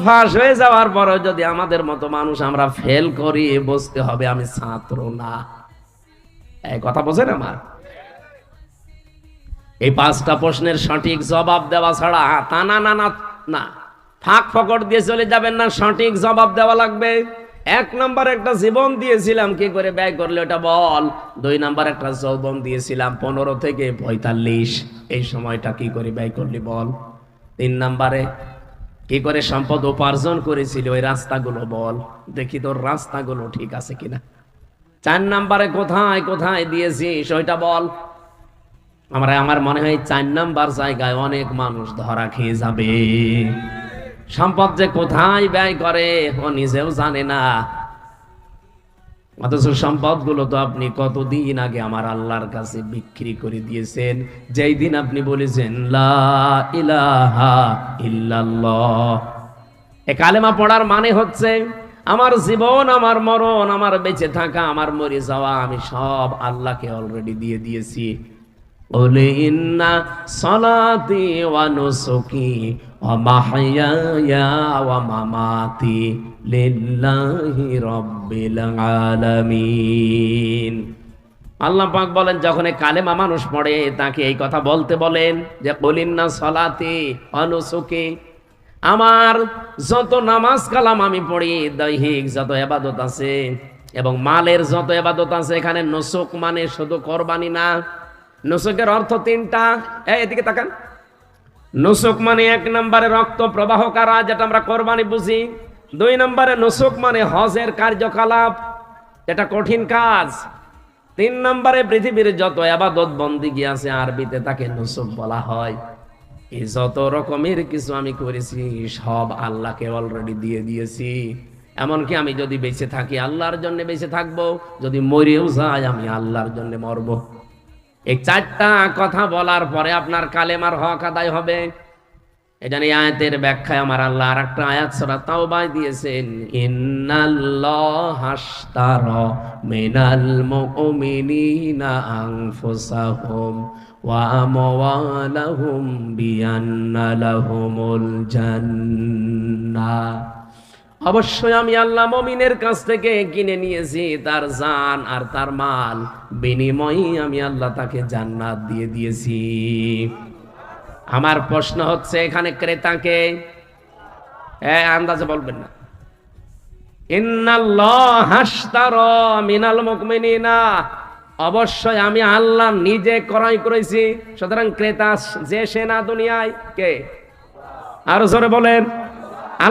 ফাঁস হয়ে যাওয়ার পরেও যদি আমাদের মতো মানুষ আমরা ফেল করি, বুঝতে হবে আমি ছাত্র না। এই কথা বোঝেন আমার? এই 5টা প্রশ্নের সঠিক জবাব দেওয়া ছাড়া তা না না না না, ফাঁক ফকর দিয়ে চলে যাবেন না, সঠিক জবাব দেওয়া লাগবে। 1 নাম্বার একটা জীবন দিয়েছিলাম, কি করে ব্যয় করলে ওটা বল। 2 নাম্বার একটা যৌবন দিয়েছিলাম 15 থেকে 45, এই সময়টা কি করে ব্যয় করলি বল। 3 নাম্বারে কি করে সম্পদ উপার্জন করেছিল, ওই রাস্তাগুলো বল, দেখি তোর রাস্তাগুলো ঠিক আছে কিনা। 4 নাম্বারে কোথায় কোথায় দিয়েছিস ওইটা বল। আমার মনে হয় 4 নাম্বার জায়গায় অনেক মানুষ ধরা খেয়ে যাবে। সম্পদ যে কোথায় ব্যয় করে ও নিজেও জানে না, অথচ সম্পদ গুলো তো আপনি কতদিন আগে আমার আল্লাহর কাছে বিক্রি করে দিয়েছেন, যেই দিন আপনি বলেছেন লা ইলাহা ইল্লাল্লাহ। এ কালেমা পড়ার মানে হচ্ছে আমার জীবন, আমার মরণ, আমার বেঁচে থাকা, আমার মরে যাওয়া, আমি সব আল্লাহকে অলরেডি দিয়ে দিয়েছি। ওলে ইন্না সালাতি ওয়া নুসুকি ওয়া মাহইয়ায়া ওয়া মামাতি লিল্লাহি রাব্বিল আলামিন। আল্লাহ পাক বলেন, যখন এই কালেমা মানুষ পড়ে তাকে এই কথা বলতে বলেন যে কুল ইন্না সালাতি ওয়া নুসুকি, আমার যত নামাজ কালাম আমি পড়ি, দৈহিক যত ইবাদত আছে এবং মালের যত ইবাদত আছে, এখানে নুসুক মানে শুধু কোরবানি না, নুসুকের অর্থ 3টা। এদিকে তাকান। নুসুক মানে 1 নম্বরে রক্ত প্রবাহ করা, যেটা আমরা কোরবানি বুঝি। 2 নম্বরে নুসুক মানে হজের কার্যকলাপ, এটা কঠিন কাজ। 3 নম্বরে পৃথিবীর যত ইবাদত বন্দেগী আছে, আরবিতে তাকে নুসুক বলা হয়। এই যত রকমের কিছু আমি করেছি সব আল্লাহকে অলরেডি দিয়ে দিয়েছি। এমনকি আমি যদি বেঁচে থাকি আল্লাহর জন্য বেঁচে থাকবো, যদি মরেও যাই আমি আল্লাহর জন্য মরবো। এই 4টা কথা বলার পরে আপনার কালেমার হক আদায় হবে। এটা নিয়ে আয়াতের ব্যাখ্যায় আমার আল্লাহ আরেকটা আয়াত সূরা তাওবায় দিয়েছেন, ইন্নাল্লাহা আশতারা মিনাল মুমিনিনা আনফুসাহুম ওয়া আমওয়ালাহুম বিআন্না লাহুমুল জান্নাহ। অবশ্যই আমি আল্লাহ মুমিনের কাছ থেকে কিনে নিয়েছি তার জান আর তার মাল, বিনিময়ে আমি আল্লাহ তাকে জান্নাত দিয়ে দিয়েছি। আমার প্রশ্ন হচ্ছে, এখানে ক্রেতাকে আন্দাজে বলবেন না। ইন্নাল্লাহা আশতারা মিনাল মুমিনিনা, অবশ্যই আমি আল্লাহ নিজে ক্রয় করেছি। সুতরাং ক্রেতা যে সে না দুনিয়ায়, কে? আরো জোরে বলেন।